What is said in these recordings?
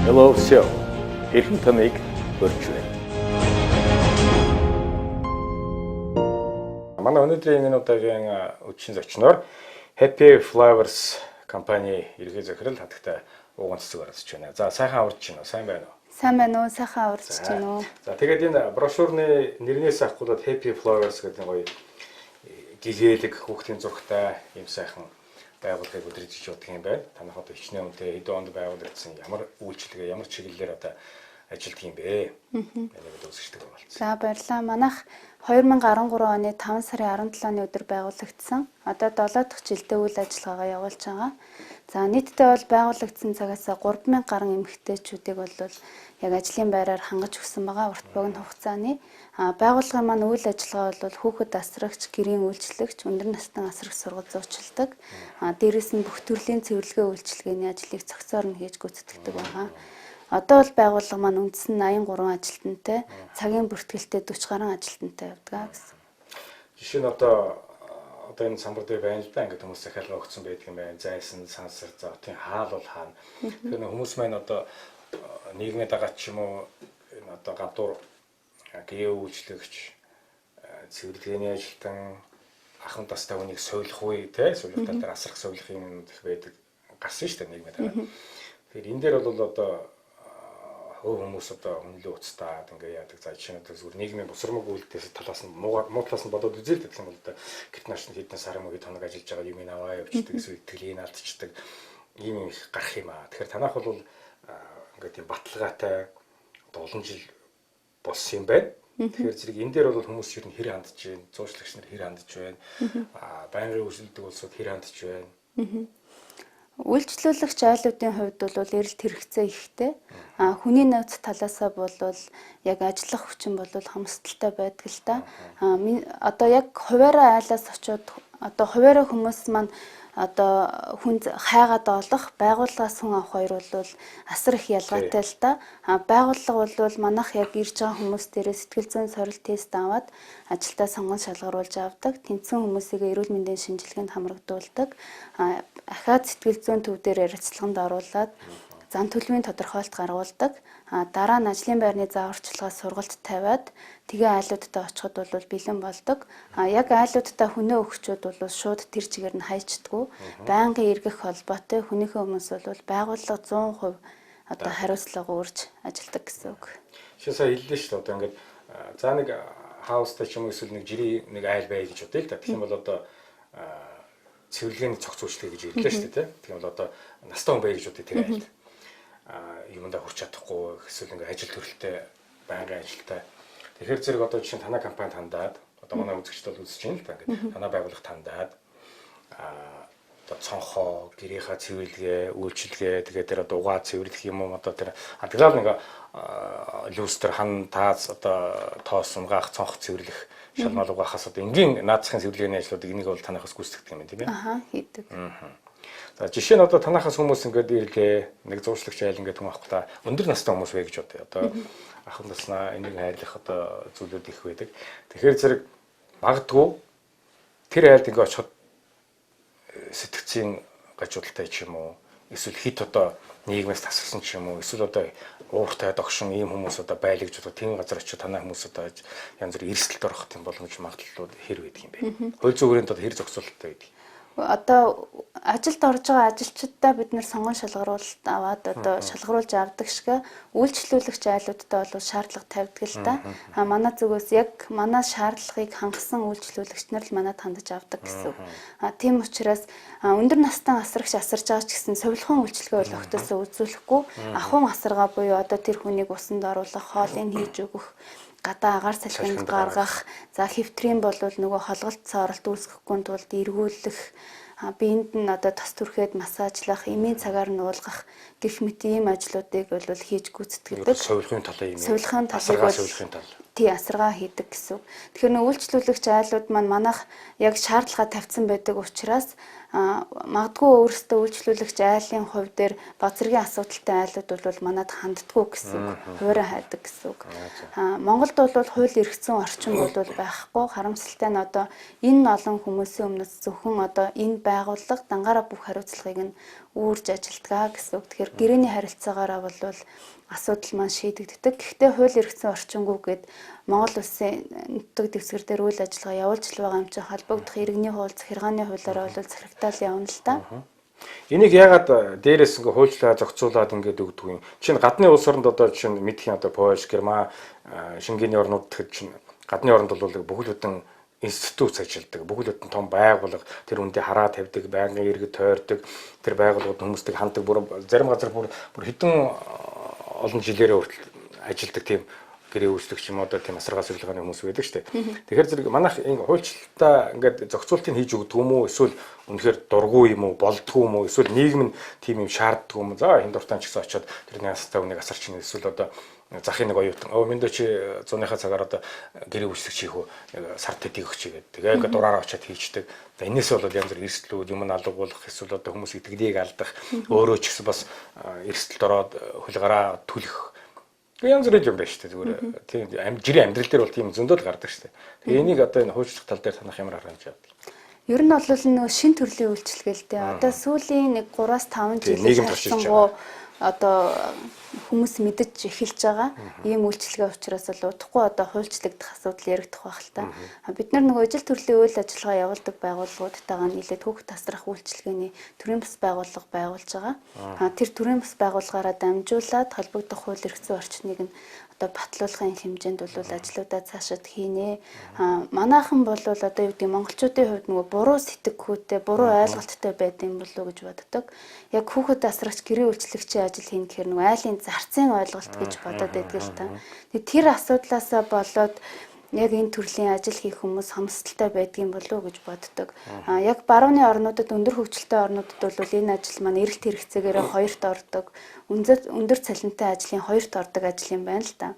Hello Show. Хэрхэн томыг хөрч байна. Манай өнөөдрийн энэ удаагийн үдшийн зочноор Happy Flowers компани ерхий захирал хатагтай ууган цэцэг оролцож байна. За сайхан аварч байна уу? Сайн байна уу? Сайн байна уу? Сайхан аварч байна уу? За тэгээд энэ брошюрны нэрнээс авахгүй Happy Flowers гэдэг гоё гэгээлэг хүүхдийн зурагтай юм сайхан байгууллагыг өдрөж явдаг юм байна. Танах одоо хичнээн үнэтэй хэдэн онд байгуулагдсан ямар үйлчлэгээ, ямар чиглэлээр одоо ажилладаг юм бэ? Энийг үзэгчдэг болчихсон. За баярлалаа. Манайх 2013 оны 5 сарын 17-ны өдөр байгуулагдсан. Одоо 7 дахь жилдээ үйл ажиллагаагаа явуулж байгаа. За нийтдээ бол байгуулагдсан цагаас 3000 гаруй эмэгтэйчүүдийг бол яг ажлын байраар хангаж өгсөн байгаа урт богино хугацааны. Байгууллагын маань үйл ажиллагаа бол хүүхэд асрагч, гэрийн үйлчлэгч, өндөр насны асрагч сургууль зуучилдаг. Дээрээс нь бүх төрлийн цэвэрлэгээ үйлчилгээний ажлыг цогцоор нь хийж гүйцэтгэдэг байгаа. Одоо бол байгууллага маань үндсэн 83 ажилтнтай, цагийн бүртгэлтэй 40 гаруй ажилтнтай явдаг гэсэн. Жишээ нь одоо энэ самбар дээр байна л да, ингээд хүмүүс захиалга өгсөн байдаг юм байна. Зайсан, сансар, зоотын хаал бол хаана. Тэгэхээр хүмүүс маань одоо нийгмийн дагаад ч юм уу энэ одоо гадуур гээ үйлчлэгч, цэвэрлэгээний ажилтан, ахын тастай хүнийг соёлох үе те суулгатал дээр асрах соёлох юм их байдаг гарсан шүү дээ нийгмийн дагаад. Тэгэхээр энэ дээр бол одоо хүмүүс одоо хүнлээ уцтаад ингээ яадаг. За жишээ нь зүгээр нийгмийн босромог үйлдэлээс талаас нь муу талаас нь бодоод үзэл гэх юм бол одоо гэт нааш нь хэдэн сар мөгийг тоног ажиллаж байгаа юм аваа явчихдаг эсвэл итгэлийн алдчихдаг ийм их гарах юм аа. Тэгэхээр танах бол ингээ тийм баталгаатай олон жил болсон юм байна. Тэгэхээр зэрэг энэ дээр бол хүмүүс ер нь хэр хандж байна, зуучлагч нар хэр хандж байна, байнгын үйлчлдэг улсууд хэр хандж байна. Үйлчлүүлэгч айлуудын хувьд бол эрэлт хэрэгцээ ихтэй. Хүний нөөц талаасаа бол яг ажиллах хүчин бол хомсдолтой байдаг л та. Одоо яг хуваараа айлаас очиод одоо хуваараа хүмүүс маань одоо хүн хайгаад олох байгууллагаас хүн авах хоёр бол асар их ялгаатай л та. Байгууллага бол манайх яг ирж байгаа хүмүүс дээрээ сэтгэл зүйн сорилт тест аваад ажилдаа сонгон шалгаруулж авдаг. Тэнцсэн хүмүүсийг эрүүл мэндийн шинжилгээнд хамрагдуулдаг. Ахаад сэтгэл зүйн төв дээр ярилцлаганд оруулаад зан төлөвийн тодорхойлт гаргуулдаг. Дараа нь ажлын байрны зааварчилгаа сургалт тавиад тэгээ айлуудтай очиход бол бэлэн болдог. Яг айлуудтай хүнээ өгчүүд бол шууд тэр чигээр нь хайчдаггүй. Байнгын эргэх холбоотой хүнийхээ өмнөс бол байгууллага 100% одоо хариуцлага өөрж ажилладаг гэсэн үг. Сая хэллээ шүү дээ. Одоо ингээд за нэг хаустай ч юм уу эсвэл нэг жирийн нэг айл бай гэж бодъё л да. Тэгэх юм бол одоо цэвэрлэгээний цогц үйлчлэг гэж ирлээ шүү дээ. Тэгэх юм бол одоо настай хүн бай гэж бодъё тэр айлд. Юмдаа хүрч чадахгүй эсвэл ингээ ажил төрөлтэй байнгын ажилтай. Тэгэхээр зэрэг одоо жишээ нь танай компани тандаад одоо манай үзэгчд бол үзэж байна л да. Ингээ танай байгууллага тандаад одоо цонхоо, гэрийнхаа цэвэрлэгээ, үйлчилгээ тэгээд тэр одоо угаа цэвэрлэх юм уу одоо тэр тэгэл ингээ люстер хан тааз одоо тоос унгаах, цонх цэвэрлэх, шалмал угаахаас одоо энгийн наацхийн цэвэрлэгээний ажлуудыг энийг бол танахаас гүйцэтгэдэг юм байна тийм ээ. Хийдэг. За жишээ нь одоо танахаас хүмүүс ингээд ирлээ нэг зуучлагч айл ингээд хүн авах та өндөр настай хүмүүс вэ гэж бодъё. Одоо ахын таснаа энийг хайрлах одоо зүйлүүд их байдаг. Тэгэхээр зэрэг магадгүй тэр айлд ингээд очиход сэтгцийн гажуудалтай ч юм уу эсвэл хит одоо нийгмээс тасарсан ч юм уу эсвэл одоо ууртай догшин ийм хүмүүс одоо байлгаж одоо тийм газар очиж танай хүмүүс одоо янз бүр эрсдэлд орох тийм боломж магадлалууд хэр байдаг юм бэ? Хууль зүйн хүрээнд хэр зохицуулалттай байдаг? Одоо ажилд орж байгаа ажилчдаа бид нэр сонгон шалгаруулалт аваад одоо шалгаруулж авдаг шиг үйлчлүүлэгч айлуудтай бол шаардлага тавьдаг л та. Манай зүгээс яг манай шаардлагыг хангасан үйлчлүүлэгч нар л манад хандаж авдаг гэсэн. Тийм учраас өндөр настай асрагч асарж байгаа ч гэсэн совилхон үйлчлэгээ бол огтосоо үзүүлэхгүй ахуйн асаргаа буюу одоо тэр хүнийг усанд оруулах, хоолыг хийж өгөх, гадаа агаар салхинд гаргах, за хэвтрийн бол нөгөө холголт цоролт үүсгэхгүй тулд эргүүлэх, биед нь одоо тос түрхэд массажлах, эмийн цагаар нь уулгах гэх мэт ийм ажлуудыг бол хийж гүйцэтгэдэг. Совилхын талын юм. Совилхын талыг бол тий асаргаа хийдэг гэсэн. Тэгэхээр нөө үйлчлүүлэгч айлууд маань манайх яг шаардлага тавьсан байдаг учраас магадгүй өөрсдөө үйлчлүүлэгч айлын хувь дээр бацэргийн асуудалтай айлууд бол манад ханддаггүй гэсэн үг. Хуваараа хайдаг гэсэн үг. Монголд бол хууль эрх зүйн орчин бол байхгүй. Харамсалтай нь одоо энэ олон хүмүүсийн өмнөс зөвхөн одоо энэ байгууллага дангаараа бүх хариуцлагыг нь үүрж ажилтгаа гэсэн үг. Тэгэхээр гэрээний харилцаагаараа бол асуудал маань шийдэгддэг. Гэхдээ хууль эрх зүйн орчингүйгээд Монгол улсын нутаг дэвсгэр дээр үйл ажиллагаа явуулж байгаа юм чинь холбогдох иргэний хууль, захиргааны хуулиараа бол захирагтаал явна л да. Энийг яагаад дээрээс ингээ хуульчлаа зохицуулаад ингээд өгдөг юм. Чинь гадны улс оронд одоо чинь мэдхийн одоо Польш, Герман, Шенгений орнууд гэхэд чинь гадны оронд бол бүхэл бүтэн институт ажилладаг. Бүхэл бүтэн том байгууллага тэр үндэ хараа тавьдаг, байнгын иргэд тойрдог. Тэр байгууллагууд хүмүүстэй ханддаг. Зарим газар бүр хэдэн олон жилээрээ хүртэл ажилладаг тийм гэрээ үүсгэгч юм одоо тийм асаргаас зөвлөгөөний хүмүүс байдаг шүү дээ. Тэгэхээр зэрэг манайх энэ хуульчлалтаа ингээд зохицуултыг хийж өгдөг юм уу? Эсвэл үнэхээр дургүй юм уу? Болдгүй юм уу? Эсвэл нийгэм нь тийм юм шаарддаг юм уу? За энэ дуртай ч гэсэн очиод тэр настай хүнийг асарч ийн эсвэл одоо захын нэг оюутан минь чи 100-ийнхаа цагаар одоо гэрээ үүсгэж хийх үү? Сард төдийг өгч игээд тэгээ ингээд дураараа очиод хийчдэг. За энэс бол янз бүр эрсдлүүд юм алгуулах эсвэл одоо хүмүүс итгэдийг алдах өөрөө ч гэсэн бас эрсдэлд ороод хулгараа түлэх янз бүрийн юм байна шүү дээ. Зүгээр тийм жирийн амьдрал дээр бол тийм зөндөл гардаг шүү дээ. Тэгээ энийг одоо энэ хуульчлах тал дээр танах ямар арга хэмжээ авдаг? Ер нь бол нэг шин төрлийн үйлчлэгээ л дээ. Одоо сүүлийн нэг 3-5 жилийн туршлагоо одоо хүмүүс мэдэж эхэлж байгаа. Ийм үйлчлэгээ учраас бол удахгүй одоо хуульчлагдах асуудал яригдах байх л та. Бид нар нөгөө ижил төрлийн үйл ажиллагаа явуулдаг байгууллагуудтайгаа нийлээд хүүхд тасрах үйлчлэгээний төрийн бас байгууллага байгуулж байгаа. Тэр төрийн бас байгууллагаараа дамжуулаад холбогдох хууль эрх зүйн орчныг нь одоо батлуулахын хэмжээнд бол ажлуудаа цаашид хийнэ. Манайхан бол одоо юу гэдэг монголчуудын хувьд нөгөө буруу сэтгэхүйтэй, буруу ойлголттой байдсан болов уу гэж боддог. Яг хүүхэд тасрагч гэрээ үйлчлэгчийн ажил хийн гэхээр нөгөө айлын зарцын ойлголт гэж бодоод байдаг л та. Тэр асуудлаасаа болоод яг энэ төрлийн ажил хийх хүмүүс хамсалтай байдгийн болов уу гэж боддог. Яг барууны орнуудад өндөр хөгжилтэй орнуудад бол энэ ажил маань эрэлт хэрэгцээгээр хоёрт ордог. Өндөр цалинтай ажлын хоёрт ордог ажил юм байна л да.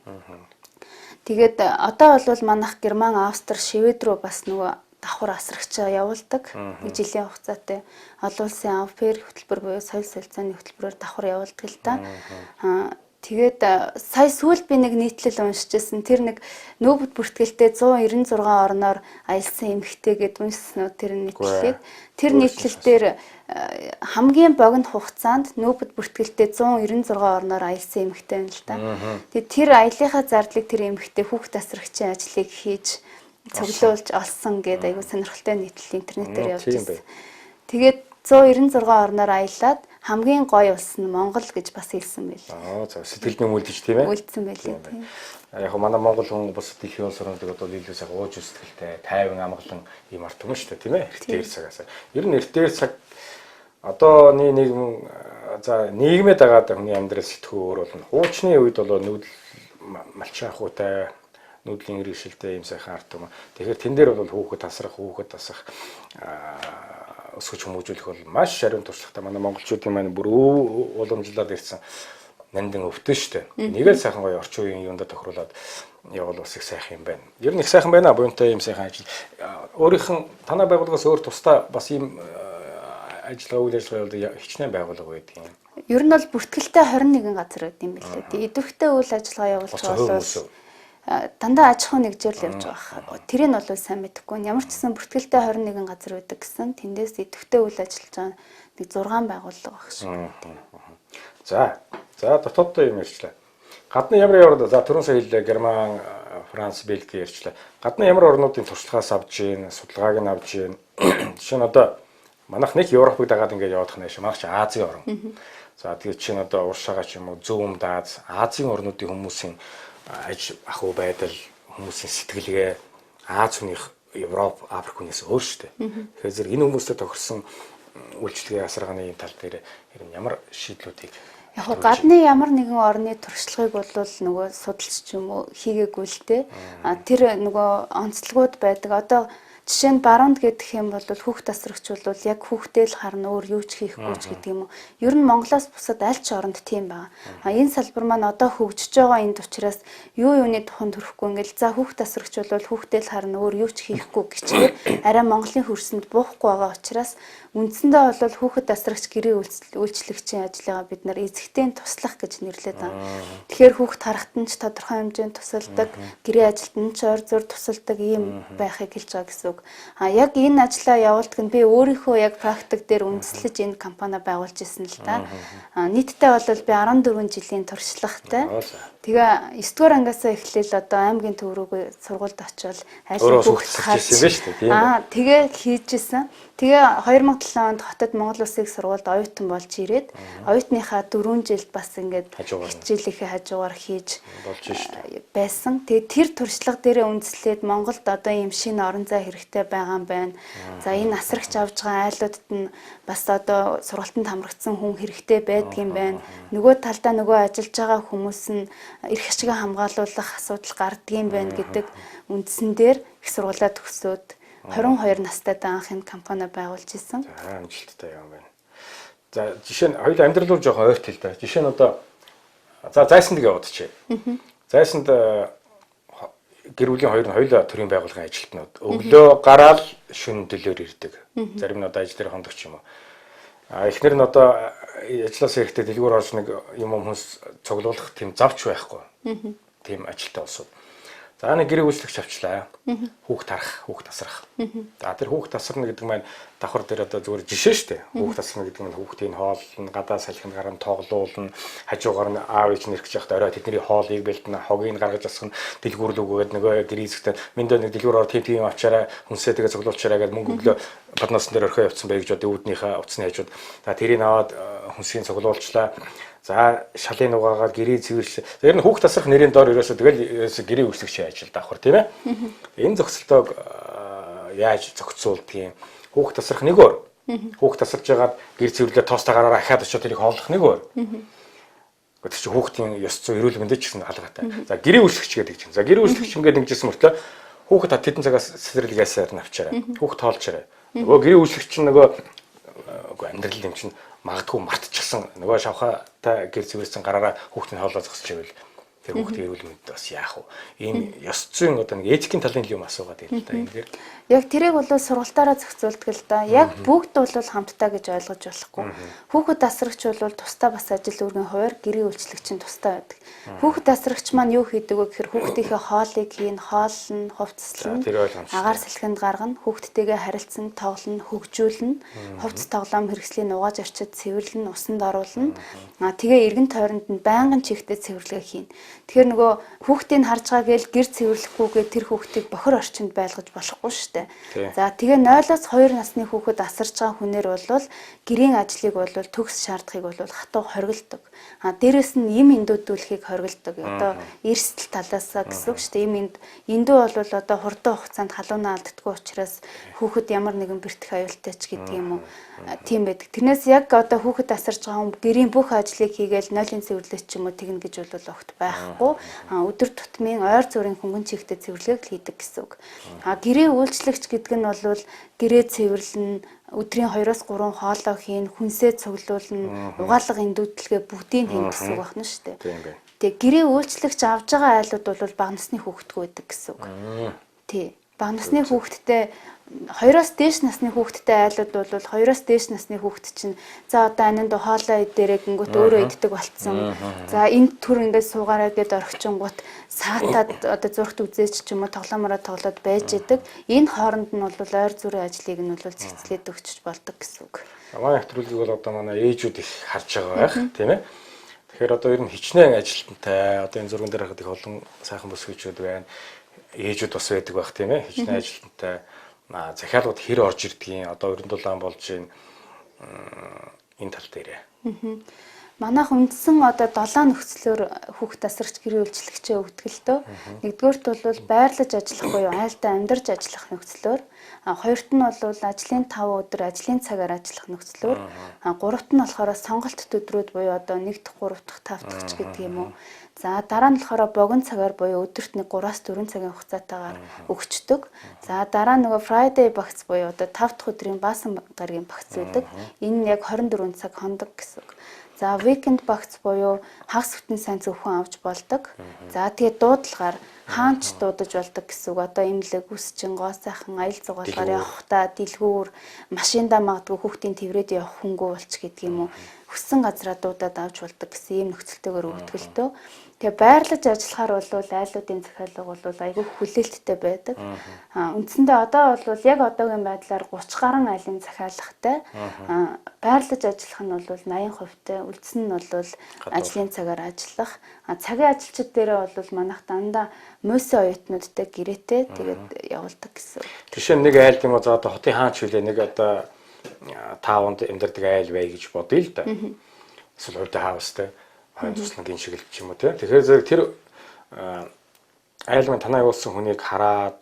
Тэгээд одоо бол манайх Герман, Австри, Швед рүү бас нөгөө давхар асрагчаа явуулдаг. Нэг жилийн хугацаатай олон улсын амфер хөтөлбөр буюу соёл солилцооны хөтөлбөрөөр давхар явуулдаг л да. Тэгээд сая сүүлд би нэг нийтлэл уншижсэн. Тэр нэг нөөбөд бүртгэлтэй 196 орноор аялсан эмэгтэй гэд уншсан уу тэр нийтлэлийг. Тэр нийтлэл дээр хамгийн богино хугацаанд нөөбөд бүртгэлтэй 196 орноор аялсан эмэгтэй юм л да. Тэгээд тэр аяллахаа зардлыг тэр эмэгтэй хүүхд тасрагчийн ажлыг хийж цуглуулж олсон гэдэг айгүй сонирхолтой нийтлэл интернетээр явж байсан. Тэгээд 196 орноор аялаад хамгийн гоё улс нь Монгол гэж бас хэлсэн байл. За сэтгэлдээ үлдэж тийм ээ. Үлдсэн байлээ тийм. Яг манай Монгол хүн бус дэлхийн улс орнууд одоо илүү цаг ууж сэтгэлтэй, тайван амгалан юм арт юм шүү дээ тийм ээ. Эртээр цагаас. Ер нь эртээр цаг одоо нийгэм за нийгмэд дагаад хүний амьдрал сэтгүү өөр болно. Хуучны үед бол нүүдэл малчин ахуйтай нүүдлийн иргэшилтэй юм сайхан арт юм. Тэгэхээр тэн дээр бол хүүхэд тасрах өсгөж хүмүүжүүлэх бол маш шарин туршлагатай. Манай монголчуудын маань бүр уламжлаад ирсэн нандин өвтөн штэ. Нэг л сайхан гоё орчин үеийн юундаа тохируулаад явал бас их сайхан юм байна. Ер нь их сайхан байна. Буянтай юм сайхан ажил. Өөрийнх нь танай байгууллагаас өөр тусдаа бас ийм ажиллагаа үйл ажиллагаа хичнээн байгууллага байдаг юм. Ер нь бол бүртгэлтэй 21 газар байт юм билээ. Тэгээ идэвхтэй үйл ажиллагаа явуулж байгаа бол дандаа аж ахуй нэгжээр л явж байгаа. Тэрийг нь бол сайн мэдэхгүй. Ямар ч гэсэн бүртгэлтэй 21 газар байдаг гэсэн. Тэндээс идэвхтэй үйл ажиллаж байгаа нэг 6 байгууллага баг шиг. За дотооддоо юм ярьчлаа. Гадны ямар за түрүүн сая хэллээ Герман, Франц, Бельги ярьчлаа. Гадны ямар орнуудын туршлагаас авж гин, судалгааг нь авж гин. Жишээ нь одоо манайх нэг Европыг дагаад ингээд явах нь маш Азийн орн. За тэгээд чинь одоо Уршаага ч юм уу Зөв Өмнөд Азийн орнуудын хүмүүсийн аж ахуй байдал, хүмүүсийн сэтгэлгээ Аз хүнийх Европ, Африк хүнээс өөр шүү дээ. Тэгэхээр зэрэг энэ хүмүүстэй тохирсон үйлчлэгээ асаргааны тал дээр ямар шийдлүүдийг яг гадны ямар нэгэн орны туршлагыг бол нөгөө судалж ч юм уу хийгээгүй л дээ. Тэр нөгөө онцлогуд байдаг. Одоо Жишээ нь баруунд гэдэг юм бол хүүхд тасрагч бол яг хүүхдээ л харна өөр юу ч хийхгүй ч гэдэг юм уу. Ер нь Монголоос бусад аль ч оронд тийм байна. Энэ салбар маань одоо хөгжиж байгаа энд учраас юуны тухайд төрөхгүй ингээл за хүүхд тасрагч бол хүүхдээ л харна өөр юу ч хийхгүй гэчээр арай Монголын хөрсөнд буухгүй байгаа учраас үндсэндээ бол хүүхэд тасрагч гэрээ үйлчлэгчийн ажлыгаа бид нар эзэгтэй туслах гэж нэрлэдэг байна. Тэгэхээр хүүхэд харахад нь ч тодорхой хэмжээнд тусалдаг, гэрээ ажилд нь ч ойр зур тусалдаг ийм байхыг хэлж байгаа гэсэн үг. Яг энэ ажлаа явуулдаг нь би өөрийнхөө яг практик дээр үндэслэж энэ компани байгуулж ирсэн л да. Нийтдээ бол би 14 жилийн туршлагатай. Тэгээ 9 дугаар ангиасаа эхлээл одоо аймгийн төв рүү сургуульд очивол ажил хүүхэд харж тэгээ хийжсэн. Тэгээ 2007 онд хотод Монгол Улсын их сургуульд оюутан болж ирээд оюутныхаа 4 жилд бас ингээд хичээлийнхээ хажуугаар хийж байсан. Тэгээ тэр туршлага дээрээ үндэслээд Монголд одоо ийм шинэ орон зай хэрэгтэй байгаа юм байна. За энэ асрагч авж байгаа айлуудад нь бас одоо сургалтанд хамрагдсан хүн хэрэгтэй байдаг юм байна. Нөгөө талдаа нөгөө ажиллаж байгаа хүмүүс нь эрх ашигаа хамгаалуулах асуудал гардаг юм байна гэдэг үндсэн дээр их сургуулаа төгсөөд 22 настай анх энэ компани байгуулж исэн. За амжилттай юм байна. За жишээ нь хоёул амьдрал руу жоохон ойрт хэл дээ. Жишээ нь одоо за зайсанд явуудчих. Зайсанд гэр бүлийн хоёр нь хоёулаа төрийн байгууллагын ажилтнууд өглөө гараад шөнө төлөөр ирдэг. Зарим нь одоо ажил дээр хондогч юм уу. Эхнэр нь одоо ажилласаа ирэхдээ дэлгүүр орж нэг юм хүмүүс цуглуулах тийм завч байхгүй. Тийм ажилтаа болсон. За нэг гэрээ үйлчлэгч авчлаа. Хүүхд тарах, хүүхд тасрах. За тэр хүүхд тасарна гэдэг маань давхар дээр одоо зүгээр жишээ шүү дээ. Хүүхд тасарна гэдэг нь хүүхдийн хооллон, гадаа салхинд гарan тоглуулна, хажуугаар нь аав ээж нэрхэж явахдаа орой тэдний хоолыг бэлдэнэ, хогийг гаргаж асгана, дэлгүүрлүүгээд нөгөө гэрээ зэгтэн минь нэг дэлгүүр ор тийм авчаарай, хүнсээ тэгээ цуглуулчаарай гэдэг мөнгө өглөө бадноос дээр орхио явцсан бай гэж одоо үүднийхээ утасны хажууд. За тэрийг аваад хүнсийн цуглуулчлаа. За шалын угаагаад гэрээ цэвэрлээ. Тэр нь хүүхд тасрах нэрийн доор ерөөсө тэгэл гэрээ үйлчлэгчийн ажил давхар тийм ээ. Энэ зохицолтойг яаж зохицуулдгийг хүүхд тасрах нэг өөр. Хүүхд тасарж байгаад гэр цэвэрлээ тоостой гараараа ахаад очиод тэрийг хооллох нэг өөр. Гэвч чи хүүхдийн ёс зүй эрүүл мэндэд ч гэсэн халгаатай. За гэрээ үйлчлэгч гэдэг чинь. За гэрээ үйлчлэгч ингээд нэгжсэн мөртлөө хүүхд та тэдэн цагаас цэцэрлэгээсээр навчаарай. Хүүхд тоолчаарай. Нөгөө гэрээ үйлчлэгч чинь нөгөө амьдрал юм чинь магадгүй мартчихсан нөгөө шавхаатай гэр цэвэрсэн гараараа хүүхдийн хоолоо зогсож ивэл тэр хүүхдийн эрүүл мэндэд бас яах вэ? Ийм ёс зүйн одоо нэг этикийн талын юм асуугаад байна л да энэ дээр. Яг тэрийг бол сургалтаараа зохицуулдаг л да. Яг бүгд бол хамтдаа гэж ойлгож болохгүй. Хүүхэд тасрагч бол тусдаа бас ажил үүргийн хуваар гэрээ үйлчлэгч нь тусдаа байдаг. Хүүхэд тасрагч маань юу хийдэг вэ гэхээр хүүхдийнхээ хоолыг хийн, хооллно, хувцаслана, агаар салхинд гаргана, хүүхдтэйгээ харилцсан, тоглоно, хөгжүүлнэ, хувцас тоглоом хэрэгслийн угааж арчид цэвэрлэн, усанд оруулна. Тэгээ эргэн тойронд нь байнгын чихтэй цэвэрлэгээ хийн. Тэгэхээр нөгөө хүүхдийг харж байгаа гээл гэр цэвэрлэхгүйгээ тэр хүүхдийг бохор орчинд байлгаж болохгүй шүү дээ. За тэгээ 0-2 насны хүүхэд асарч байгаа хүнээр бол гэрийн ажлыг бол төгс шаардахыг бол хатуу хоригддог. Дээрэс нь им эндүүдүүлэхийг хоригддог. Одоо эрсдэл талаасаа гэсэн үг шүү дээ. Им эндүү бол одоо хурдан хугацаанд халуунаа алддаггүй учраас хүүхэд ямар нэгэн бэртэх аюултай ч гэдэг юм уу. Тийм байдаг. Тэрнээс яг одоо хүүхэд асарч байгаа хүн гэрийн бүх ажлыг хийгээл 0-ын цэвэрлэж ч юм уу тэгнэ гэж бол огт байхгүй. Өдөр тутмын ойр зүрийн хөнгөн чихтэй цэвэрлэгийг хийдэг гэсэн үг. Гэрээ үйлчлэгч гэдэг нь бол гэрээ цэвэрлэн, өдрийн 2-3 хоолоо хийн, хүнсээ цуглуулна, угаалга эндүүдлэгээ бүгдийг хийн гэсэн үг байна шүү дээ. Тэгээ гэрээ үйлчлэгч авж байгаа айлууд бол бага насны хүүхэдгүй байдаг гэсэн үг. Тий. Бага насны хүүхэдтэй 2-оос дээш насны хүүхэдтэй айлууд бол 2-оос дээш насны хүүхэд чинь за одоо ананд хоолоо идээрээ гингүүт өөрөө иддэг болцсон. За энд түр ингээд суугаараа гээд орхичингууд саатаад одоо зургт үзээч ч юм уу тоглоомороо тоглоод байж идэг. Энэ хооронд нь бол ойр зүрийн ажлыг нь бол цэцлээд өгч болдог гэсэн үг. Манай нэвтрүүлгийг бол одоо манай ээжүүд их харж байгаа байх тийм ээ. Тэгэхээр одоо ер нь хичнээн ажилтнтай одоо энэ зурган дээр харахад их олон сайхан бүсгүйчүүд байна. Ээжүүд бас байдаг байх тийм ээ. Хичнээн ажилтнтай захиалгууд хэр орж ирдгийг одоо 97 он болж энэ тал дээрээ. Манайх үндсэн одоо 7 нөхцлөөр хүүхд тасрагч гэр үйлчлэгчээ өгдөг л дөө. Нэгдүгээрт бол байрлаж ажиллах буюу айлдаа амьдарч ажиллах нөхцлөөр, хоёрт нь бол ажлын 5 өдөр ажлын цагаар ажиллах нөхцлөөр, гуравт нь болохоор сонголт өдрүүд буюу одоо 1 дахь, 3 дахь, 5 дахь ч гэдэг юм уу. За дараа нь болохоор богино цагаар буюу өдөрт нэг 3-аас 4 цагийн хугацаатаагаар өгчдөг. За дараа нөгөө Friday багц буюу одоо 5 дахь өдрийн баасан гарагийн багц үүдэг. Энэ нь яг 24 цаг хондог гэсэн үг. За weekend багц буюу хагас бүтэн сайн зөвхөн авч болдог. За тэгээд дуудлагаар хаанч дуудаж болдог гэсэн үг. Одоо имлэг, үсчин, гоо сайхан, аял зугаалгаар явахдаа дэлгүүр, машиндаа магадгүй хүүхдийн тэврээд явах хөнгөө болч гэдэг юм уу. Хүссэн газараа дуудаад авч болдог гэсэн ийм нөхцөлтэйгээр өгдөгөлтөө. Тэгээ байрлаж ажиллахаар бол айлуудын захиалга бол айгүй хүлээлттэй байдаг. Үндсэндээ одоо бол яг одоогийн байдлаар 30 гаруй айлын захиалгатай. Байрлаж ажиллах нь бол 80%-тай, үлдсэн нь бол ажлын цагаар ажиллах. Цагийн ажилчид дээрээ бол манайх дандаа мөсөн оюутнуудтай гэрээтэй тэгээд явуулдаг гэсэн. Жишээ нь нэг айл юм уу за одоо хотын хаанч хүлээ нэг одоо таавнд амьдардаг айл бай гэж бодъё л да. Эсвэл хувьд хаавстай хойд туслангийн шиг л ч юм уу тийм. Тэгэхээр тэр айл маань танаа явуулсан хүнийг хараад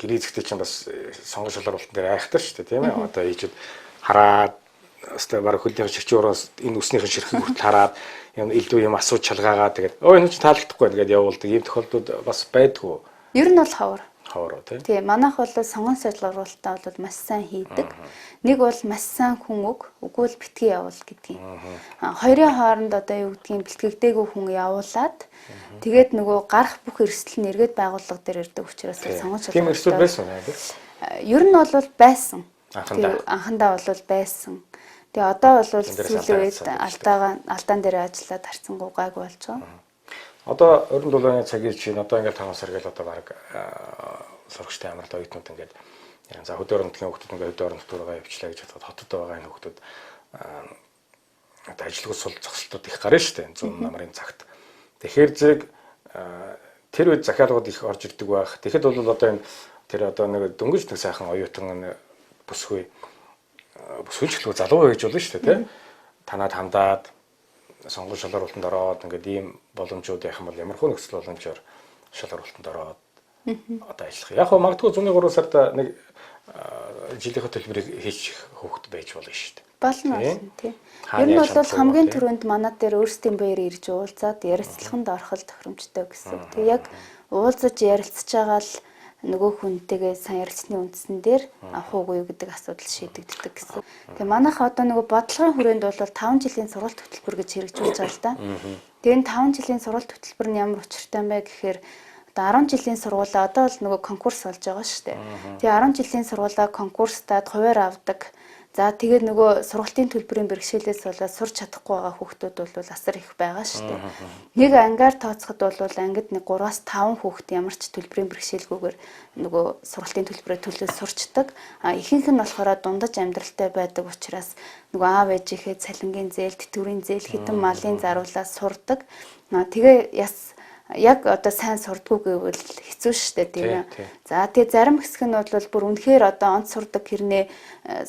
гэрээ зэгтэй чинь бас сонгон шалралтан дээр айхтар шүү дээ тийм ээ. Одоо ийчүүд хараад өстэй баг хөлийн шигчүүрээс энэ үснийхэн ширхэг хүртэл хараад юм элдв юм асууж чалгаагаа тэгээд энэ ч таалагдахгүй тэгээд явуулдаг. Ийм тохиолдлууд бас байдгүй. Ер нь бол ховор. Ховор тийм. Тийм манайх бол сонгон шалгуулалтаа бол маш сайн хийдэг. Нэг бол маш сайн хүн үгүй л битгий явуул гэдгийг. Хоёрын хооронд одоо юу гэдгийг бэлтгэгдээгүй хүн явуулаад тэгээд нөгөө гарах бүх эрсдэл нь эргээд байгууллага дээр ирдэг учраас сонгон шалгуулалт. Тийм эрсдэл байсан уу? Ер нь бол байсан. Анхандаа бол байсан. Тэгээ одоо бол сүүлийн үед алдаан дээр ажиллаад харцсангуу гайгүй болж байгаа. Одоо 27 оны цагийн чинь одоо ингээд 5 сар гэл одоо баг сурагчтай амралт оюутнууд ингээд за хөдөр орнотын хүүхдүүд ингээд хөдөр орнот руугаа явчлаа гэж бодоход хотод байгаа энэ хүүхдүүд одоо ажлын сул зогсолтууд их гарна шүү дээ 100 намрын цагт. Тэгэхээр зэрэг тэр үед захиалгууд их орж ирдэг байх. Тэгэхэд бол одоо энэ тэр одоо нэг дөнгөж нэг сайхан оюутан бүсгүй бүсгүйчлэг залуу байж болно шүү дээ тийм. Танаад хандаад сонгон шалралтанд ороод ингээд ийм боломжууд яах юм бол ямархуу нөхцөл боломжоор шалралтанд ороод одоо ажиллах. Яг хөө магадгүй 103 сард нэг жилийнхээ төлбөрийг хийчих хөвгт байж болно шүү дээ. Болно тийм. Ер нь бол хамгийн түрүүнд манад дээр өөрсдийн баяр ирж уулзаад ярилцлаганд орох тохиромжтой гэсэн. Тэг яг уулзаж ярилцж байгаа л нөгөө хүнтэйгээ сайн ярилцсны үндсэн дээр авах уугүй юу гэдэг асуудал шийдэгддэг гэсэн. Тэгээ манайх одоо нөгөө бодлогын хүрээнд бол 5 жилийн сургалт хөтөлбөр гэж хэрэгжүүлж байгаа л да. Тэгээ энэ 5 жилийн сургалт хөтөлбөр нь ямар учиртай юм бэ гэхээр одоо 10 жилийн сургуулаа одоо бол нөгөө конкурс болж байгаа шүү дээ. Тэгээ 10 жилийн сургуулаа конкурстаад хуваар авдаг. За тэгээд нөгөө сургалтын төлбөрийн бэрхшээлээс болоод сурч чадахгүй байгаа хүүхдүүд бол асар их байгаа шүү дээ. Нэг ангаар тооцоход бол ангид нэг 3-аас 5 хүүхэд ямар ч төлбөрийн бэрхшээлгүйгээр нөгөө сургалтын төлбөрөө төлөөд сурчдаг. Ихэнх нь болохоор дундаж амьдралтай байдаг учраас нөгөө аав ээжийнхээ цалингийн зээл, тэтгэврийн зээл, хитэн малын заруулаас сурдаг. Тэгээ яг одоо сайн сурдгуу гэвэл хэцүү шттэ тийм ээ. За тэгээ зарим хэсэг нь бол бүр үнэхээр одоо онц сурдаг хэрнээ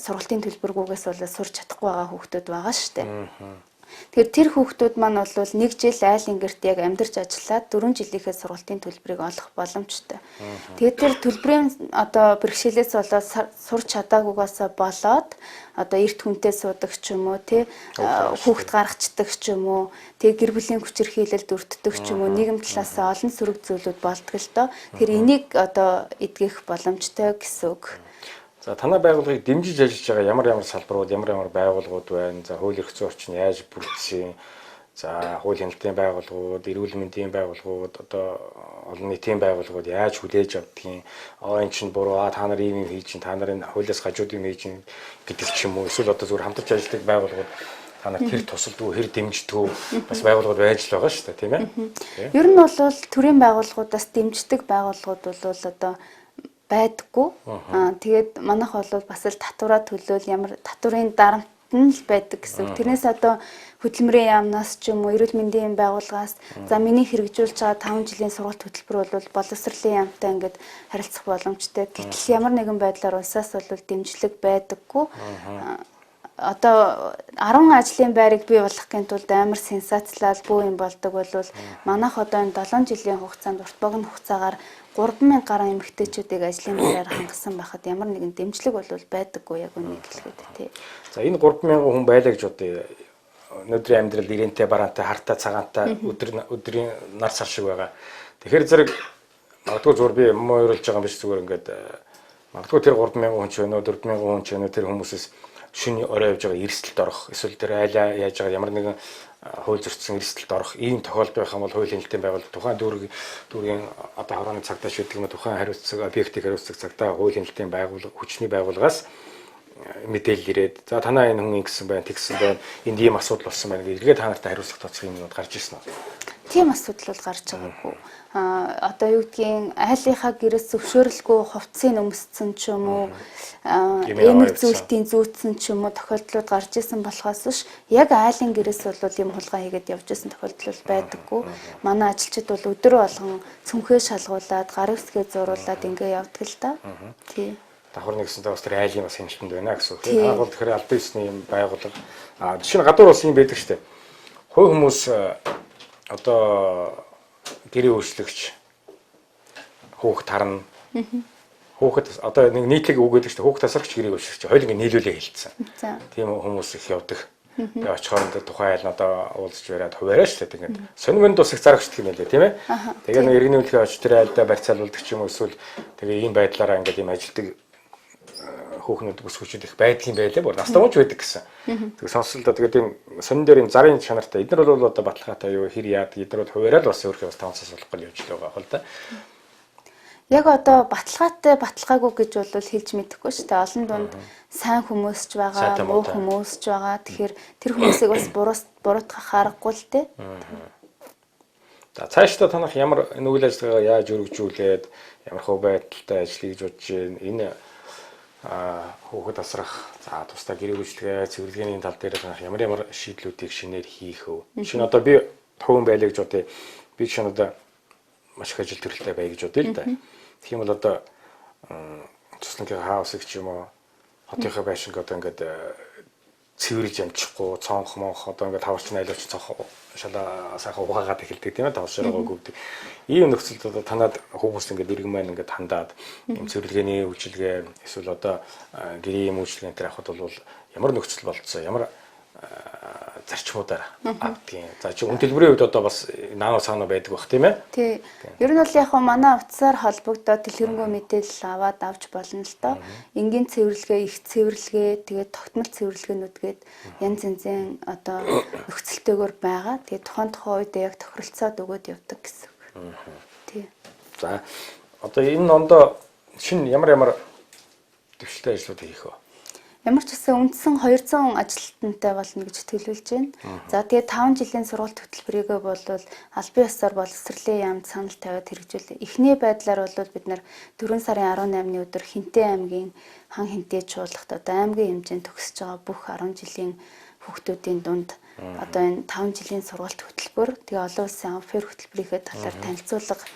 сургалтын төлбөргүйгээс бол сурч чадахгүй байгаа хүүхдүүд байгаа шттэ. Тэгэхээр тэр хүүхдүүд маань бол 1 жил айл ингэрт яг амьдарч ажиллаад 4 жилийнхээ сургалтын төлбөрийг олох боломжтой. Тэгээд тэр төлбөрийн одоо бэрхшээлээс болоод сурч чадаагүйгээс болоод одоо эрт хүнтэй суудаг ч юм уу тий хүүхд гаргацдаг ч юм уу тий гэр бүлийн хүчирхийлэлд өртдөг ч юм уу нийгэм талаас олон сөрөг зүйлүүд болдог л доо. Тэр энийг одоо эдгэх боломжтой гэсэн үг. За танай байгууллагыг дэмжиж ажиллаж байгаа ямар салбарууд, ямар байгууллагууд байна? За хууль эрх зүйн орчин яаж бүрдсэн? За хууль хяналтын байгууллагууд, эрүүл мэндийн байгууллагууд, одоо олон нийтийн байгууллагууд яаж хүлээж авдгийг, энэ чинь буруу, та нар ийм хийж чинь, та нарын хуулиас хажууд юм хийж чинь гэдэг ч юм уу. Эсвэл одоо зүгээр хамтарч ажилладаг байгууллагууд та нар тэр тусалдгүй, хэр дэмждэг бас байгууллагууд байж л байгаа шүү дээ, тийм ээ. Ер нь бол төрийн байгууллагуудаас дэмждэг байгууллагууд бол одоо байдаггүй. Тэгээд манайх бол бас л татвараа төлөөл ямар татврын дарамт нь л байдаг гэсэн. Тэрнээс одоо хөтөлмөрийн яамнаас ч юм уу эрүүл мэндийн байгууллагаас за миний хэрэгжүүлж байгаа 5 жилийн сургалт хөтөлбөр бол боловсролын яамтай ингээд харилцах боломжтой. Гэтэл ямар нэгэн байдлаар улсаас бол дэмжлэг байдаггүй. одоо 10 ажлын байрыг бий болгохын тулд амар сенсацлал бүү юм болдог бол манайх одоо энэ 7 жилийн хугацаанд урт богино хугацаагаар 3000 гаруй эмэгтэйчүүдийг ажлын байраар хангасан байхад ямар нэгэн дэмжлэг бол байдаггүй яг үнийг хэлэхэд тий. За энэ 3000 хүн байлаа гэж бодъё. Өнөөдрийн амьдрал ирэнтэй бараантай хартай цагаантай өдрийн нар сар шиг байгаа. Тэгэхээр зэрэг магадгүй зүгээр би муу ойрлж байгаа юм биш зүгээр ингээд магадгүй тэр 3000 хүн ч өнөө 4000 хүн ч өнөө тэр хүмүүсээс шөнийн орой явж байгаа эрсдэлд орох эсвэл тэр айлаа яаж байгаа ямар нэгэн хууль зөрчсөн эрсдэлд орох ийм тохиолдол байх юм бол хуулийн хэлтийн байгууллага тухайн дүүргийн одоо хорооны цагдаа шийдэх юм тухайн хариуцлага объектыг хариуцдаг цагдаа хуулийн хэлтийн байгууллага хүчний байгууллагаас мэдээлэл ирээд за танаа энэ хүн ингэсэн байна тэгсэн байна энд ийм асуудал болсон байна гэж эргээд та нартай хариуцлага тооцох юмнууд гарч ирсэн үү? Тийм асуудал бол гарч байгаагүй. Одоо юу гэдгийг айлынхаа гэрээс зөвшөөрөлгүй хувцсыг өмсцэн ч юм уу эмэг зүйлтийн зүүцсэн ч юм уу тохиолдлууд гарч исэн болохоос биш яг айлын гэрээс бол юм хулгай хийгээд явж исэн тохиолдол байдаггүй. Манай ажилчид бол өдөр болгон цүнхээ шалгуулад гарын үсгээ зуруулад ингээ явдаг л да. Тий. Давхар нэгсэнтэй бас тэр айлын бас хэмжлэнд байна гэсэн үг. Хааг бол тэгэхээр албан ёсны юм байгууллага. Жишээ нь гадуур улс юм байдаг шүү дээ. Хувь хүмүүс одоо гэрээ өөрчлөгч хүүхд тарна. Хүүхэд одоо нэг нийтлэг үг гэдэг чинь хүүхд тасрагч гэрээ өөрчлөгч хоёул ингэ нийлүүлээ хэлсэн. Тийм хүмүүс их явдаг. Тэгээ очихоор энэ тухайн айл одоо уулзч бариад хуваараа шүү дээ. Тэгээд сонирмын тус их зарагчдаг юм байлээ тийм ээ. Тэгээ нэг иргэний үйлчлэгээ очиж тэр айлдаа барьцаалуулдаг ч юм уу эсвэл тэгээ ийм байдлаараа ингээд ийм ажилдаг хүүхнүүд бүсгүүчүүд их байдаг юм байлээ. Бүр настаа мууч байдаг гэсэн. Тэгээ сонсолдоо тэгээд ийм сонин дээр ийм зарын чанартай эдгээр бол одоо баталгаатай юу хэр яад эдгээр бол хуваараа л бас өөрхөө бас 5 цаас болох гэж явж байгаа хол та. Яг одоо баталгаатай баталгаагүй гэж бол хэлж мэдэхгүй шүү дээ. Олон дунд сайн хүмүүс ч байгаа, муу хүмүүс ч байгаа. Тэгэхээр тэр хүмүүсийг бас буруутгах аргагүй л дээ. За цаашдаа танах ямар энэ үйл ажиллагаа яаж өргөжүүлээд ямар хөө байдалтай ажил хийж бодож байна. Энэ хүүхэд асрах, за тусдаа гэрээ үйлчлэгээ, цэвэрлэгээний тал дээр танах ямар шийдлүүдийг шинээр хийх вэ? Шинэ одоо би хувийн байлаа гэж бодъё. Би шинэ одоо маш их ажил төрөлтэй бай гэж бодъё л да. Тийм бол одоо туслангийн хаусыг ч юм уу хотынхаа байшинг одоо ингээд цэвэрлж амжихгүй цонх монх одоо ингээд таварч найлууч цонх шалаа сайхан угаагаад эхэлдэг тийм ээ тавшраагаа гүвдэг. Ийм нөхцөлд одоо танад хүмүүс ингээд иргэн маань ингээд хандаад юм цэвэрлэгээний үйлчилгээ эсвэл одоо гэрийн үйлчилгээ энэ авахд бол ямар нөхцөл болцсон ямар зарчмуудаар авдгийн. За чи хүн төлбөрийн хувьд одоо бас наано цаана байдаг бах тийм ээ? Тий. Ер нь бол яг хөө манай утсаар холбогдоод дэлгэрэнгүй мэдээлэл аваад авч болно л доо. Энгийн цэвэрлэгээ, их цэвэрлэгээ, тэгээд тогтмол цэвэрлэгээнүүд гээд янз янзын одоо нөхцөлтэйгээр байгаа. Тэгээд тухайн үед яг тохиролцоод өгөөд явдаг гэсэн үг. Тий. За одоо энэ ондоо шинэ ямар төвшөлтэй ажлууд хийх вэ? Ямар ч гэсэн үндсэн 200 ажилтнтай болно гэж төлөвлөж байна. За тэгээд 5 жилийн сургалт хөтөлбөрийг бол албан ёсоор боловсролын яамд санал тавиад хэрэгжүүлээ. Эхний байдлаар бол бид нар 4 сарын 18-ны өдөр Хинтээ аймгийн хан хинтээ чуулгад одоо аймгийн хэмжээнд төгсөж байгаа бүх 10 жилийн хүүхдүүдийн дунд одоо энэ 5 жилийн сургалт хөтөлбөр тэгээ олон улсын амфер хөтөлбөрийнхээ талаар танилцуулга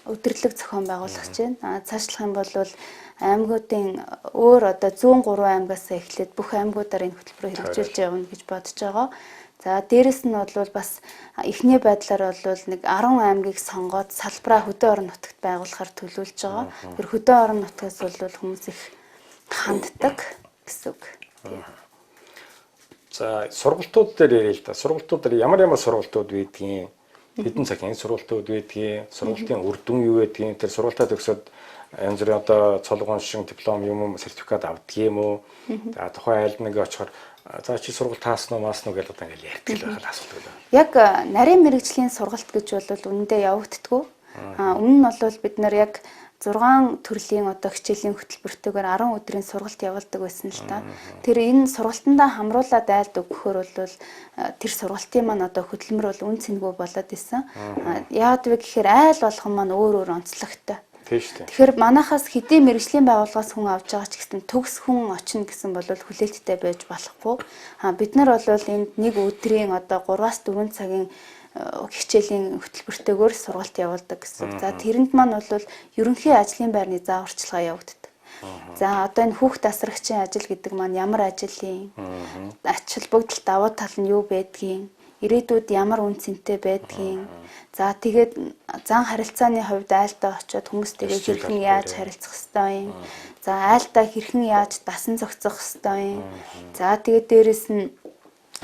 өдөрлөг зохион байгуулах байна. Цаашлах юм бол аймагуудын өөр одоо 103 аймагаас эхлээд бүх аймагуудаар энэ хөтөлбөрөөр хэрэгжүүлж явна гэж бодож байгаа. За дээрэс нь бол бас эхний байдлаар бол нэг 10 аймгийг сонгоод салбараа хөдөө орон нутагт байгуулахаар төлөвлөж байгаа. Тэр хөдөө орон нутгаас бол хүмүүс их ханддаг гэсэн үг. За сургалтууд дээр ярил л да. Сургалтууд дээр ямар сургалтууд байдгийг хэдэн цагийн сургалтууд байдгийг, сургалтын үр дүн юу байдгийг, тэр сургалтаа төгсөөд янз бүрийн одоо цолгон шин диплом юм сертификат авдаг юм уу? За тухайн айлд нэг очихоор за чи сургалт таасан уу маасан уу гэж одоо ингээл ярьдаг л байхад асуудаг л. Яг нарийн мэрэгжлийн сургалт гэж бол үнэндээ явагддаггүй. Өмнө нь бол бид нар яг 6 төрлийн одоо хичээлийн хөтөлбөртэйгээр 10 өдрийн сургалт явуулдаг байсан л та. Тэр энэ сургалтандаа хамруулаад айлд өгөхөөр бол тэр сургалтын маань одоо хөдөлмөр бол үн цэнэгүй болоод исэн. Яагаад вэ гэхээр айл болгон маань өөр онцлогтой. Тэгэхээр манайхаас хэдийн мэрэгжлийн байгууллагаас хүн авч байгаа ч гэсэн төгс хүн очно гэсэн бол хүлээлттэй байж болохгүй. Бид нар бол энд нэг өдрийн одоо 3-4 цагийн хичээлийн хөтөлбөртэйгээр сургалт явуулдаг гэсэн. За тэрэнд маань бол ерөнхий ажлын байрны зааварчилгаа явагддаг. За одоо энэ хүүхд тасрагчийн ажил гэдэг маань ямар ажил юм? Ач холбогдол давуу тал нь юу байдгийг, ирээдүйд ямар үн цэнтэй байдгийг. За тэгээд зан харилцааны хувьд айлдаа очиод хүмүүстэйгээ хэрхэн яаж харилцах ёстой юм. За айлдаа хэрхэн яаж дасан зохицох ёстой юм. За тэгээд дээрэс нь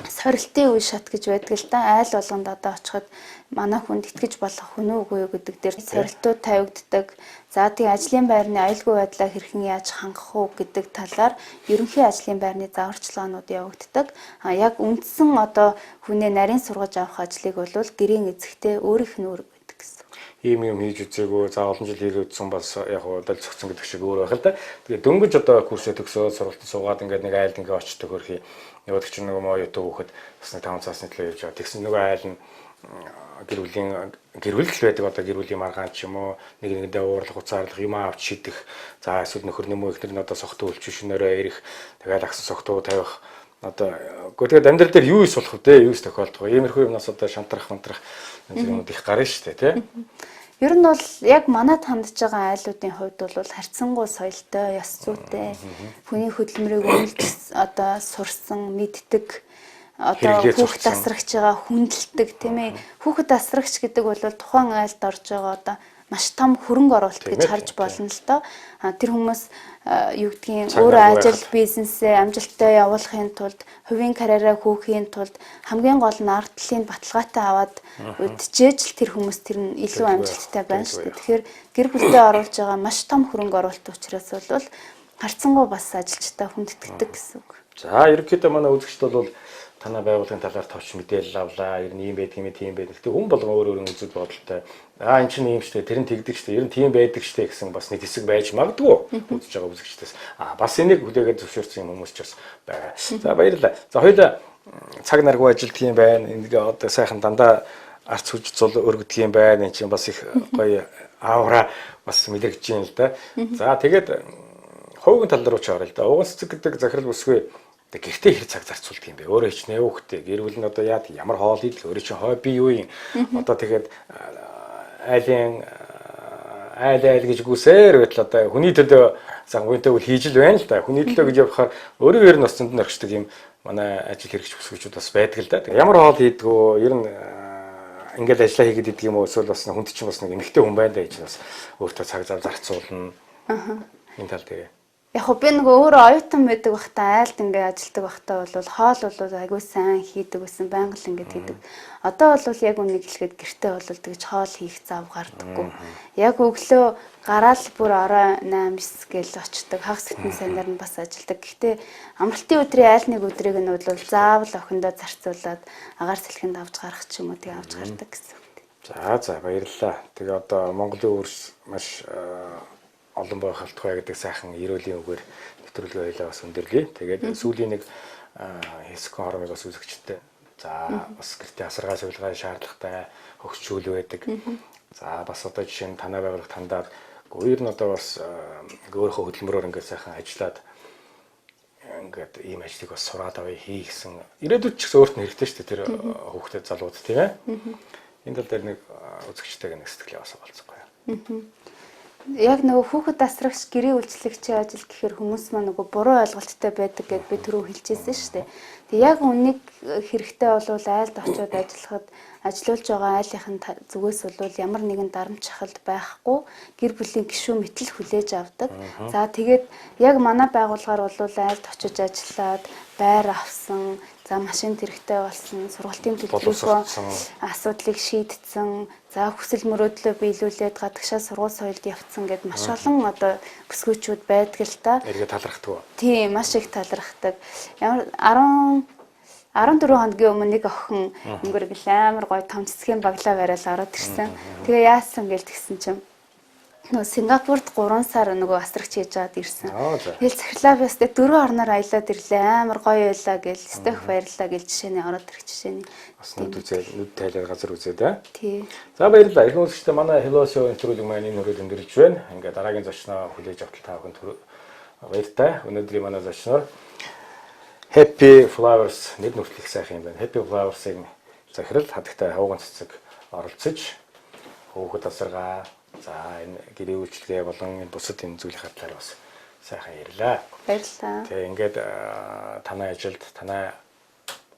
сорилтын үе шат гэж байдаг л да. Айл болгонд одоо очиход манай хүнд итгэж болох хүн үгүй юу гэдэг дээр сорилтууд тавигддаг. За тийм ажлын байрны аюулгүй байдлаа хэрхэн яаж хангах уу гэдэг талаар ерөнхий ажлын байрны зааварчилгаанууд явагддаг. Яг үндсэн одоо хүнээ нарийн сургаж авах ажлыг бол гэрийн эзэгтэй өөрийнх нь өөр байдаг гэсэн. Ийм юм хийж үзээгүй, за олон жил хийгээдсэн бас яг удаа зөгцсөн гэдэг шиг өөр байх л да. Тэгээ дөнгөж одоо курсээ төгсөөд сургалтад суугаад ингээд нэг айлд ингээд очдог хөрхий яваад чинь нөгөө моо ютуб хөөхөд бас нэг 5 цаасны төлөө явж байгаа. Тэгсэн нөгөө айл нь гэр бүл байдаг одоо гэр бүлийн маргаан ч юм уу нэг нэгэндээ уурлах уцаарлах юм авч шидэх. За эсвэл нөхөр нэмүү ихнэр нь одоо согтуу үлчиж шөнөөрөө ирэх. Тэгээд агсан согтуу тавих. Одоо тэгээд амьдрал дээр юу ис болох вэ? Юу ис тохиолдох вэ? Иймэрхүү юмнаас одоо шантрах юмуд их гарна шүү дээ, тий? Ер нь бол яг манад хандж байгаа айлуудын хувьд бол харьцангуй соёлтой, ёс зүйтэй, хүний хөдөлмөрийг үнэлж одоо сурсан, мэддэг, одоо хүүхэд тасрагч байгаа хүндэлдэг, тийм ээ. Хүүхэд тасрагч гэдэг бол тухайн айлд орж байгаа одоо маш том хөрөнгө оруулалт гэж харж болно л доо. Тэр хүмүүс юу гэдгийг өөрөө ажил бизнесээ амжилттай явуулахын тулд, хувийн карьераа хөөхийн тулд хамгийн гол нь ард талын баталгаатай аваад үдчихэж л тэр хүмүүс тэр нь илүү амжилттай байна шүү дээ. Тэгэхээр гэр бүлдээ оруулж байгаа маш том хөрөнгө оруулалт учраас бол харьцангуй бас ажилчтай хүндэтгэдэг гэсэн үг. За ерөнхийдөө манай үзэгчд бол танай байгууллагын талаар товч мэдээлэл авлаа. Ер нь ийм байдаг юм, тийм байдаг. Гэтэ хүн болгон өөр өөр үзэл бодолтой. Энэ чинь ийм штэ, тэр нь тэгдэг штэ, ер нь тийм байдаг штэ гэсэн бас нэг хэсэг байж магадгүй үзэж байгаа үзэгчдээс. Бас энийг хүлээгээд зөвшөөрсөн юм хүмүүс ч бас байгаа. За баярлалаа. За хоёулаа цаг наргүй ажилт юм байна. Ингээ одоо сайхан дандаа арц хүч зул өргөдөг юм байна. Энд чинь бас их гоё аавра бас мэдрэгдэж юм л да. За тэгээд хуугийн тал руу ч орё л да. Уган цэцэг гэдэг захирал бүсгүй гэртээ хэр цаг зарцуулдаг юм бэ? Өөрөө хичнээн хөөхтэй. Гэр бүл нь одоо яа ямар хоол идэл, өөрөө чинь хобби юу юм? Одоо тэгээд айл гэж гүсээр байтал одоо хүний төлөө загвынтай үл хийж л байна л да. Хүний төлөө гэж явахаар өөрөө нь бас зөнд нөрчдөг юм манай ажил хэрэгч бүсгүйчүүд бас байдаг л да. Ямар хоол хийдгөө ер нь ингээл ажиллаа хийгээд идэг юм уу? Эсвэл бас хүнд чинь бас нэг эмэгтэй хүн байна да гэж бас өөртөө цаг зав зарцуулна. Энэ тал дээр яг би нөгөө өөрөө оюутан байдаг байхдаа айлд ингээ ажилдаг байхдаа бол хоол бол айгүй сайн хийдэг гэсэн байнга л ингээ хийдэг. Одоо бол яг үнийг хэлэхэд гэртээ бол тэгж хоол хийх зав гардаггүй. Яг өглөө гараал бүр орой 8 9 гээл очдог. Хагас бүтэн сайнаар нь бас ажилдаг. Гэхдээ амралтын өдрийн айл нэг өдрийг нь бол заавал охиндоо зарцуулаад агаар сэлхэнд авч гарах ч юм уу тэг авч гардаг гэсэн. За баярлалаа. Тэгээ одоо Монголын өөрс маш олон бай халтгай гэдэг сайхан эрүүлийн үгээр нэвтрүүлгээ хоёлаа бас өндөрлөе. Тэгээд сүүлийн нэг хэсэг хоромыг бас үзэгчтэй. За бас гэртээ асаргаа сувилгаа шаардлагатай хөгжүүл байдаг. За бас одоо жишээ нь танай байгууллага тандаад өөр нь одоо бас өөрийнхөө хөдөлмөрөөр ингээд сайхан ажиллаад ингээд ийм ажлыг бас сураад авъя хийгсэн. Ирээдүйд ч гэсэн өөрт нь хэрэгтэй шүү дээ тэр хүүхдэд залууд тийм ээ. Энэ тал дээр нэг үзэгчтэйгээ нэг сэтгэлээ бас олцгоё. Яг нөгөө хүүхэд тасрагч гэрээ үйлчлэгчийн ажил гэхээр хүмүүс маань нөгөө буруу ойлголттой байдаг гэд би түрүү хэлжсэн шүү дээ. Тэг яг үннийг хэрэгтэй болвол айлд очиод ажиллахад ажиллаулж байгаа айлынхын зүгээс бол ямар нэгэн дарамт шахалт байхгүй гэр бүлийн гишүүн мэтэл хүлээж авдаг. За тэгээд яг манай байгууллагаар бол айлд очиж ажиллаад байр авсан, за машин хэрэгтэй болсон, сургалтын төлбөрийнхөө асуудлыг шийдсэн, за хүсэл мөрөөдлөө биелүүлээд гадагшаа сургууль соёлд явцсан гэд маш олон одоо бүсгүйчүүд байдаг л та. Эргээ талархдаг уу? Тийм, маш их талархдаг. Ямар 14 хоногийн өмнө нэг охин өнгөргөл амар гоё том цэцгийн баглаа бариад ороод ирсэн. Тэгээ яасан гээл тэгсэн чинь нөгөө Сингапурт 3 сар нөгөө асрагч хийж аваад ирсэн. Тэгэл захирлаа бистэ 4 орноор аялаад ирлээ. Амар гоё байлаа гээл стөх баярлаа гээл жишээний ороод ирэх жишээний. Бас нүд тайлбар газар үзээ да. Тий. За баярлалаа. Их үнэтэй манай Hello Show нэвтрүүлэг маань энэ хүрээд өндөрлөж байна. Ингээ дараагийн зочноо хүлээж автал та бүхэнд баяртай. Өнөөдрийн манай зочноор Happy Flowers нэг нүртэл их сайхан юм байна. Happy Flowers-ийн захирал хадагтай хавган цэцэг оролцож хүүхэд тасаргаа за энэ гэрээ үйлчлэгээ болон энэ бусад энэ зүйлийн талаар бас сайхан ярьлаа. Баярлалаа. Тэгээ ингээд танай ажилд танай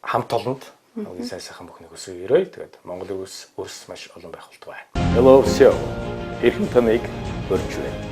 хамт олонд хамгийн сайхан бүхнийг хүсье өрөөе. Тэгээд Монголын өрс маш олон байх болтугай. Hello, все. Эрхэм таныг өрч байна.